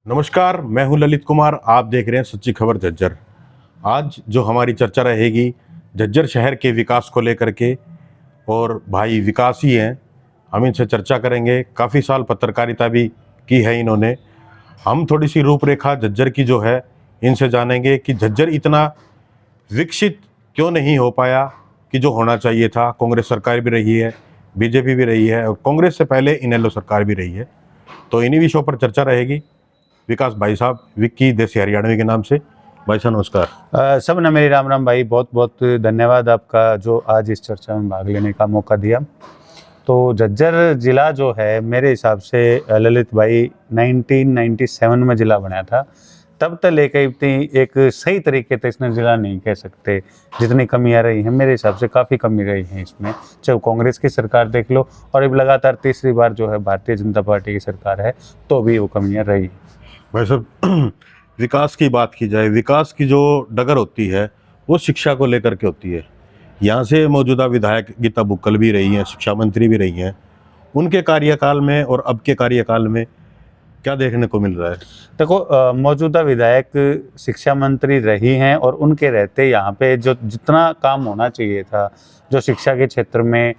नमस्कार, मैं हूं ललित कुमार। आप देख रहे हैं सच्ची खबर झज्जर। आज जो हमारी चर्चा रहेगी झज्जर शहर के विकास को लेकर के, और भाई विकास ही हैं, हम इनसे चर्चा करेंगे। काफ़ी साल पत्रकारिता भी की है इन्होंने। हम थोड़ी सी रूपरेखा झज्जर की जो है इनसे जानेंगे कि झज्जर इतना विकसित क्यों नहीं हो पाया कि जो होना चाहिए था। कांग्रेस सरकार भी रही है, बीजेपी भी रही है, और कांग्रेस से पहले इनेलो सरकार भी रही है। तो इन्हीं विषयों पर चर्चा रहेगी। विकास भाई साहब, विक्की देसी हरियाणवी के नाम से। भाई साहब नमस्कार। सब ने मेरी राम राम भाई, बहुत बहुत धन्यवाद आपका जो आज इस चर्चा में भाग लेने का मौका दिया। तो झज्जर ज़िला जो है मेरे हिसाब से ललित भाई 1997 में ज़िला बनाया था। तब तक लेकर इतनी एक सही तरीके से इसने ज़िला नहीं कह सकते। जितनी कमियां रही हैं मेरे हिसाब से काफ़ी कमी रही हैं इसमें, चाहे कांग्रेस की सरकार देख लो और अब लगातार तीसरी बार जो है भारतीय जनता पार्टी की सरकार है तो भी वो कमियां रही। भाई साहब, विकास की बात की जाए, विकास की जो डगर होती है वो शिक्षा को लेकर के होती है। यहाँ से मौजूदा विधायक गीता बुक्कल भी रही हैं, शिक्षा मंत्री भी रही हैं। उनके कार्यकाल में और अब के कार्यकाल में क्या देखने को मिल रहा है? देखो, मौजूदा विधायक शिक्षा मंत्री रही हैं और उनके रहते यहाँ पे जो जितना काम होना चाहिए था, जो शिक्षा के क्षेत्र में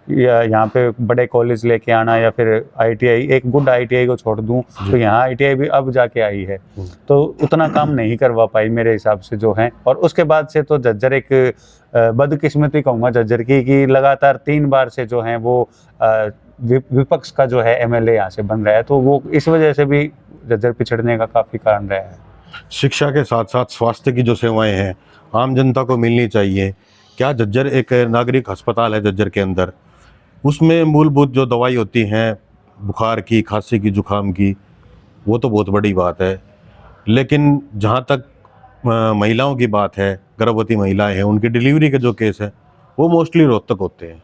या यहाँ पे बड़े कॉलेज लेके आना या फिर आईटीआई, एक गुड आईटीआई को छोड़ दूँ तो यहाँ आईटीआई भी अब जाके आई है, तो उतना काम नहीं करवा पाई मेरे हिसाब से जो है। और उसके बाद से तो झज्जर एक बदकिस्मती कहूँगा झज्जर की कि लगातार 3 बार से जो है वो विपक्ष का जो है एमएलए यहाँ से बन रहा है, तो वो इस वजह से भी झज्जर पिछड़ने का काफ़ी कारण रहा है। शिक्षा के साथ साथ स्वास्थ्य की जो सेवाएं हैं आम जनता को मिलनी चाहिए। क्या झज्जर एक नागरिक अस्पताल है झज्जर के अंदर, उसमें मूलभूत जो दवाई होती हैं बुखार की, खांसी की, जुकाम की, वो तो बहुत बड़ी बात है। लेकिन जहाँ तक महिलाओं की बात है, गर्भवती महिलाएं हैं, उनकी डिलीवरी के जो केस हैं वो मोस्टली रोहतक होते हैं।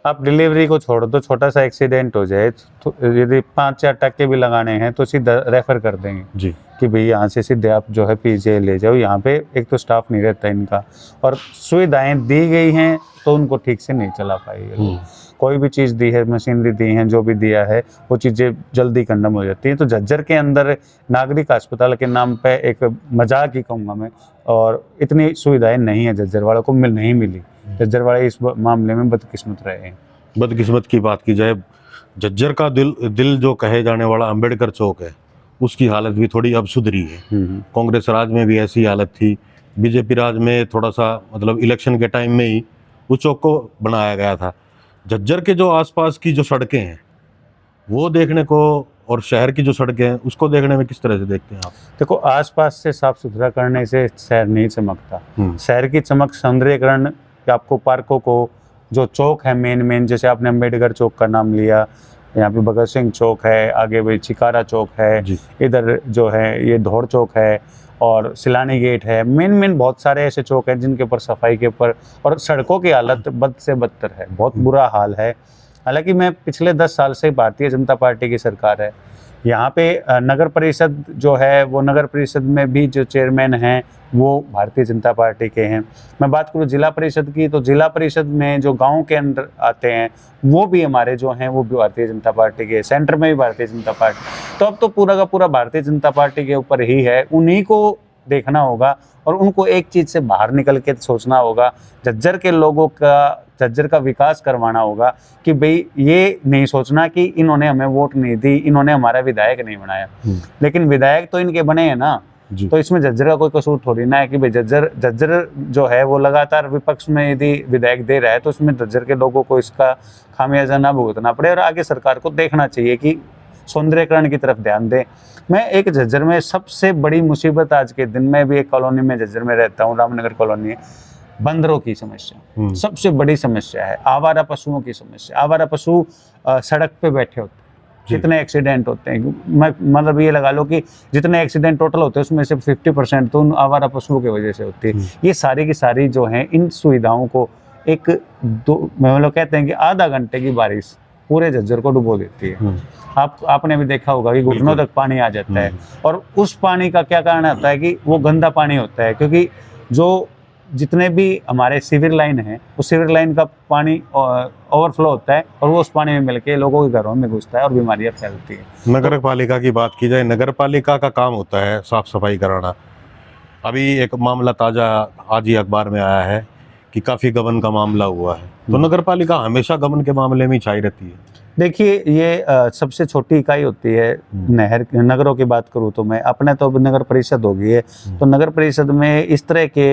आप डिलीवरी को छोड़ दो, छोटा सा एक्सीडेंट हो जाए तो यदि 5-4 टक्के भी लगाने हैं तो सीधा रेफर कर देंगे जी कि भाई यहाँ से सीधे आप जो है पीजीआई ले जाओ। यहाँ पे एक तो स्टाफ नहीं रहता इनका, और सुविधाएं दी गई हैं तो उनको ठीक से नहीं चला पाई। कोई भी चीज़ दी है, मशीनरी दी है, जो भी दिया है वो चीज़ें जल्दी खत्म हो जाती हैं। तो झज्जर के अंदर नागरिक अस्पताल के नाम पे एक मजाक ही कहूँगा मैं, और इतनी सुविधाएं नहीं है झज्जर वालों को, नहीं मिली। झज्जर वाले इस मामले में बदकिस्मत रहे हैं। बदकिस्मत की बात की जाए, झज्जर का दिल जो कहे जाने वाला अंबेडकर चौक है, उसकी हालत भी थोड़ी अब सुधरी है। कांग्रेस राज में भी ऐसी हालत थी, बीजेपी राज में थोड़ा सा मतलब इलेक्शन के टाइम में ही उस चौक को बनाया गया था। झज्जर के जो आसपास की जो सड़कें हैं वो देखने को, और शहर की जो सड़कें हैं उसको देखने में किस तरह से देखते हैं आप? देखो, आसपास से साफ सुथरा करने से शहर नहीं चमकता। शहर की चमक सौंदर्यीकरण, आपको पार्कों को, जो चौक है मेन, जैसे आपने अम्बेडकर चौक का नाम लिया, यहाँ पे भगत सिंह चौक है, आगे भी चिकारा चौक है, इधर जो है ये धौड़ चौक है और सिलानी गेट है। मेन बहुत सारे ऐसे चौक हैं जिनके ऊपर सफाई के ऊपर, और सड़कों की हालत बद से बदतर है, बहुत बुरा हाल है। हालांकि मैं पिछले 10 साल से भारतीय जनता पार्टी की सरकार है, यहाँ पे नगर परिषद जो है वो नगर परिषद में भी जो चेयरमैन हैं वो भारतीय जनता पार्टी के हैं। मैं बात करूँ जिला परिषद की, तो जिला परिषद में जो गांव के अंदर आते हैं वो भी हमारे जो हैं वो भी भारतीय जनता पार्टी के, सेंटर में भी भारतीय जनता पार्टी। तो अब तो पूरा का पूरा भारतीय जनता पार्टी के ऊपर ही है, उन्हीं को देखना होगा और उनको एक चीज़ से बाहर निकल के सोचना होगा। झज्जर के लोगों का, झज्जर का विकास करवाना होगा कि भाई ये नहीं सोचना कि इन्होंने हमें वोट नहीं दी, इन्होंने हमारा विधायक नहीं बनाया, लेकिन विधायक तो इनके बने हैं ना। तो इसमें झज्जर का कोई कसूर थोड़ी ना है कि भाई झज्जर जो है वो लगातार विपक्ष में यदि विधायक दे रहा है तो इसमें झज्जर के लोगों को इसका खामियाजा ना भुगतना पड़े, और आगे सरकार को देखना चाहिए कि सौंदर्यीकरण की तरफ ध्यान दें। मैं एक झज्जर में सबसे बड़ी मुसीबत आज के दिन में भी एक कॉलोनी में झज्जर में रहता हूँ, रामनगर कॉलोनी है, बंदरों की समस्या सबसे बड़ी समस्या है। आवारा पशुओं की समस्या, आवारा पशु सड़क पे बैठे होते हैं, कितने एक्सीडेंट होते हैं। मैं मतलब ये लगा लो कि जितने एक्सीडेंट टोटल होते हैं उसमें से 50% तो उन आवारा पशुओं की वजह से होती है। ये सारी की सारी जो हैं इन सुविधाओं को एक दो मतलब कहते हैं कि आधा घंटे की बारिश पूरे झज्जर को डुबो देती है। आपने भी देखा होगा कि घुटनों तक पानी आ जाता है, और उस पानी का क्या कारण होता है कि वो गंदा पानी होता है, क्योंकि जो जितने भी हमारे सीवर लाइन है, उस सीवर लाइन का पानी ओवरफ्लो होता है और वो उस पानी में मिलके लोगों के घरों में घुसता है और बीमारियां फैलती है। नगर पालिका की बात की जाए, नगर पालिका का काम होता है साफ सफाई कराना। अभी एक मामला ताज़ा आज ही अखबार में आया है कि काफ़ी गबन का मामला हुआ है, तो नगर पालिका हमेशा गबन के मामले में ही छाई रहती है। देखिए, ये सबसे छोटी इकाई होती है नगरों की बात करूँ तो मैं अपने तो अब नगर परिषद हो गई है, तो नगर परिषद में इस तरह के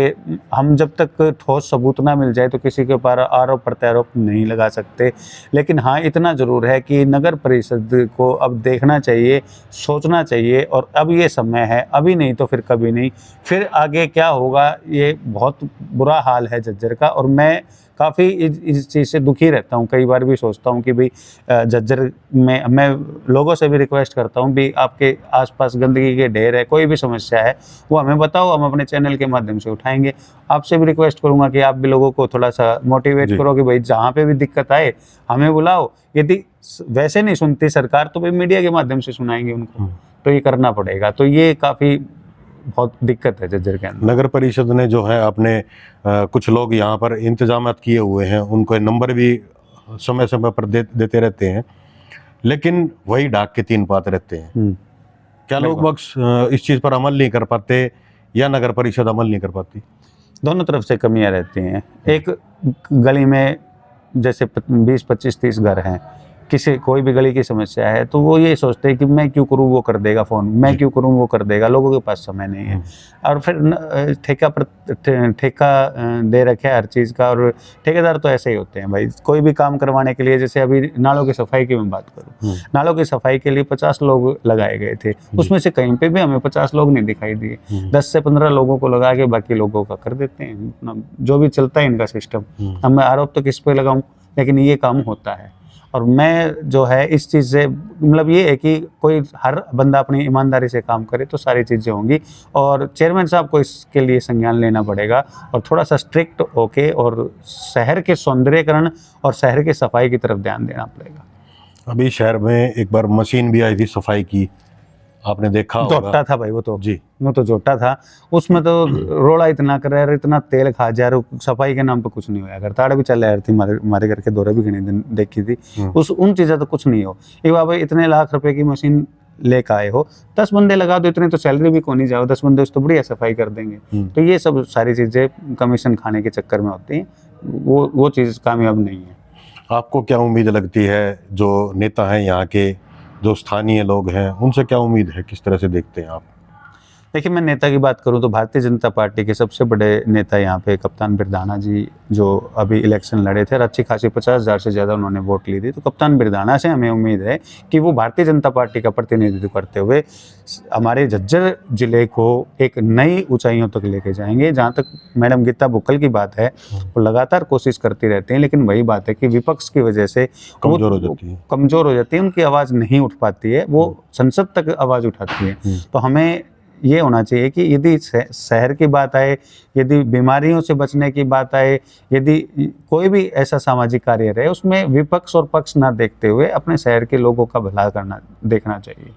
हम जब तक ठोस सबूत ना मिल जाए तो किसी के ऊपर आरोप प्रत्यारोप नहीं लगा सकते। लेकिन हाँ, इतना ज़रूर है कि नगर परिषद को अब देखना चाहिए, सोचना चाहिए, और अब ये समय है, अभी नहीं तो फिर कभी नहीं, फिर आगे क्या होगा ये बहुत बुरा हाल है झज्जर का। और मैं काफ़ी इस चीज़ से दुखी रहता हूँ, कई बार भी सोचता हूँ कि भाई झज्जर में मैं लोगों से भी रिक्वेस्ट करता हूँ भी आपके आसपास गंदगी के ढेर है, कोई भी समस्या है वो हमें बताओ, हम अपने चैनल के माध्यम से उठाएंगे। आपसे भी रिक्वेस्ट करूँगा कि आप भी लोगों को थोड़ा सा मोटिवेट करो कि भाई जहाँ पे भी दिक्कत आए हमें बुलाओ। यदि वैसे नहीं सुनती सरकार तो भाई मीडिया के माध्यम से सुनाएंगे उनको, तो ये करना पड़ेगा। तो ये काफ़ी बहुत दिक्कत है झज्जर के अंदर। नगर परिषद ने जो है अपने कुछ लोग यहाँ पर इंतजामात किए हुए हैं, उनको नंबर भी समय समय पर देते रहते हैं, लेकिन वही डाक के तीन पात रहते हैं। क्या लोग बख्श इस चीज़ पर अमल नहीं कर पाते या नगर परिषद अमल नहीं कर पाती? दोनों तरफ से कमियां रहती हैं। एक गली में जैसे 20, 25, 30 घर हैं, किसी कोई भी गली की समस्या है तो वो ये सोचते हैं कि मैं क्यों करूँ, वो कर देगा फ़ोन, मैं क्यों करूँ, वो कर देगा। लोगों के पास समय नहीं है और फिर ठेका दे रखे हर चीज़ का। और ठेकेदार तो ऐसे ही होते हैं भाई, कोई भी काम करवाने के लिए, जैसे अभी नालों की सफाई की मैं बात करूँ, नालों की सफाई के लिए 50 लोग लगाए गए थे, उसमें से कहीं पे भी हमें 50 लोग नहीं दिखाई दिए। 10 से 15 लोगों को लगा के बाकी लोगों का कर देते हैं, जो भी चलता है इनका सिस्टम। अब मैं आरोप तो किस पे लगाऊं, लेकिन ये काम होता है। और मैं जो है इस चीज़ से मतलब ये है कि कोई हर बंदा अपनी ईमानदारी से काम करे तो सारी चीज़ें होंगी। और चेयरमैन साहब को इसके लिए संज्ञान लेना पड़ेगा और थोड़ा सा स्ट्रिक्ट होके और शहर के सौंदर्यीकरण और शहर की सफाई की तरफ ध्यान देना पड़ेगा। अभी शहर में एक बार मशीन भी आई थी सफाई की, आपने देखा होगा। जोटा था भाई वो तो जी, वो तो जोटा था, उसमें तो रोड़ा इतना कर रहा है, इतना तेल खा जा रहा, सफाई के नाम पे कुछ नहीं होया करता। आड़ भी चल रही थी, मारे करके दौरे भी घने दिन देखी थी, उन चीज़ें तो कुछ नहीं हो। एक बार भाई इतने लाख रुपए की मशीन लेकर आए हो, 10 बंदे लगा दो, इतनी तो सैलरी भी को नहीं जाओ, 10 बंदे उस तो बढ़िया सफाई कर देंगे। तो ये सब सारी चीज़ें कमीशन खाने के चक्कर में होती हैं, वो चीज़ कामयाब नहीं है। आपको क्या उम्मीद लगती है, जो नेता हैं यहाँ के, जो स्थानीय लोग हैं, उनसे क्या उम्मीद है, किस तरह से देखते हैं आप? देखिए, मैं नेता की बात करूं तो भारतीय जनता पार्टी के सबसे बड़े नेता यहाँ पे कप्तान बिरदाना जी, जो अभी इलेक्शन लड़े थे और अच्छी खासी 50,000 से ज़्यादा उन्होंने वोट ली थी। तो कप्तान बिरदाना से हमें उम्मीद है कि वो भारतीय जनता पार्टी का प्रतिनिधित्व करते हुए हमारे झज्जर जिले को एक नई ऊंचाइयों तक लेके जाएंगे। जहाँ तक मैडम गीता बुक्कल की बात है, वो लगातार कोशिश करती रहती हैं, लेकिन वही बात है कि विपक्ष की वजह से कमज़ोर हो जाती है, उनकी आवाज़ नहीं उठ पाती है, वो संसद तक आवाज़ उठाती है। तो हमें ये होना चाहिए कि यदि शहर की बात आए, यदि बीमारियों से बचने की बात आए, यदि कोई भी ऐसा सामाजिक कार्य रहे, उसमें विपक्ष और पक्ष ना देखते हुए अपने शहर के लोगों का भला करना देखना चाहिए।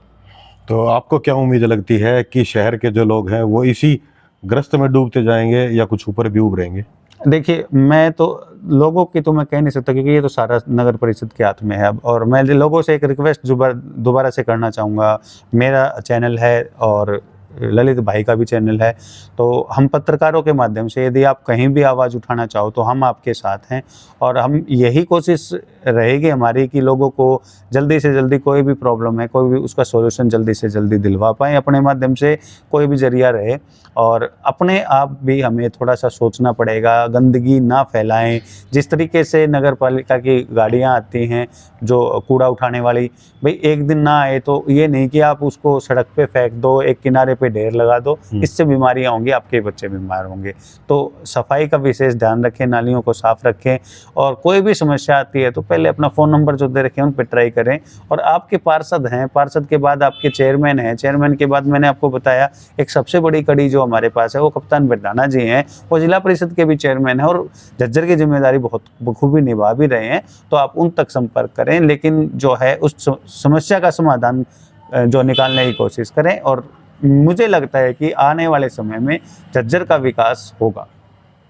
तो आपको क्या उम्मीद लगती है कि शहर के जो लोग हैं वो इसी ग्रस्त में डूबते जाएंगे या कुछ ऊपर भी उभरेंगे? देखिए, मैं तो लोगों की तो मैं कह नहीं सकता, क्योंकि ये तो सारा नगर परिषद के हाथ में है अब। और मैं लोगों से एक रिक्वेस्ट दोबारा से करना चाहूँगा, मेरा चैनल है और ललित भाई का भी चैनल है, तो हम पत्रकारों के माध्यम से यदि आप कहीं भी आवाज़ उठाना चाहो तो हम आपके साथ हैं। और हम यही कोशिश रहेगी हमारी कि लोगों को जल्दी से जल्दी कोई भी प्रॉब्लम है, कोई भी उसका सॉल्यूशन जल्दी से जल्दी दिलवा पाएँ अपने माध्यम से, कोई भी जरिया रहे। और अपने आप भी हमें थोड़ा सा सोचना पड़ेगा, गंदगी ना फैलाएं। जिस तरीके से नगर पालिका की गाड़ियाँ आती हैं जो कूड़ा उठाने वाली, भाई एक दिन ना आए तो ये नहीं कि आप उसको सड़क पे फेंक दो, एक किनारे पे ढेर लगा दो, इससे बीमारियां होंगी, आपके बच्चे बीमार होंगे। तो सफाई का विशेष ध्यान रखें, नालियों को साफ रखें। और कोई भी समस्या आती है तो पहले अपना फ़ोन नंबर जो दे रखें उन पर ट्राई करें। और आपके पार्षद हैं, पार्षद के बाद आपके चेयरमैन हैं, चेयरमैन के बाद मैंने आपको बताया एक सबसे बड़ी कड़ी जो हमारे पास है वो कप्तान बिरदाना जी हैं, वो जिला परिषद के भी चेयरमैन हैं और झज्जर की जिम्मेदारी बहुत बखूबी निभा भी रहे हैं। तो आप उन तक संपर्क करें, लेकिन जो है उस समस्या का समाधान जो निकालने की कोशिश करें। और मुझे लगता है कि आने वाले समय में झज्जर का विकास होगा।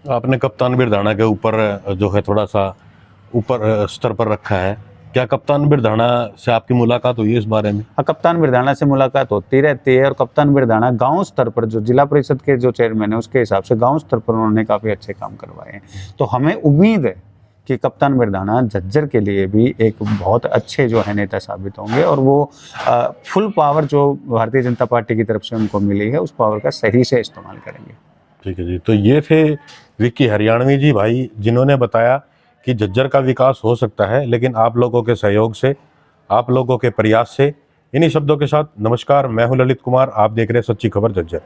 आपने कप्तान बिरधाना के ऊपर जो है थोड़ा सा ऊपर स्तर पर रखा है, क्या कप्तान बिरधाना से आपकी मुलाकात हुई है इस बारे में? हाँ, कप्तान बिरधाना से मुलाकात होती रहती है, और कप्तान बिरधाना गांव स्तर पर, जो जिला परिषद के जो चेयरमैन है उसके हिसाब से गांव स्तर पर उन्होंने काफ़ी अच्छे काम करवाए हैं। तो हमें उम्मीद है कि कप्तान बिरधाना झज्जर के लिए भी एक बहुत अच्छे जो है नेता साबित होंगे, और वो फुल पावर जो भारतीय जनता पार्टी की तरफ से उनको मिली है उस पावर का सही से इस्तेमाल करेंगे। ठीक है जी, तो ये थे विक्की हरियाणवी जी भाई, जिन्होंने बताया कि झज्जर का विकास हो सकता है, लेकिन आप लोगों के सहयोग से, आप लोगों के प्रयास से। इन्हीं शब्दों के साथ नमस्कार, मैं हूं ललित कुमार, आप देख रहे हैं सच्ची खबर झज्जर।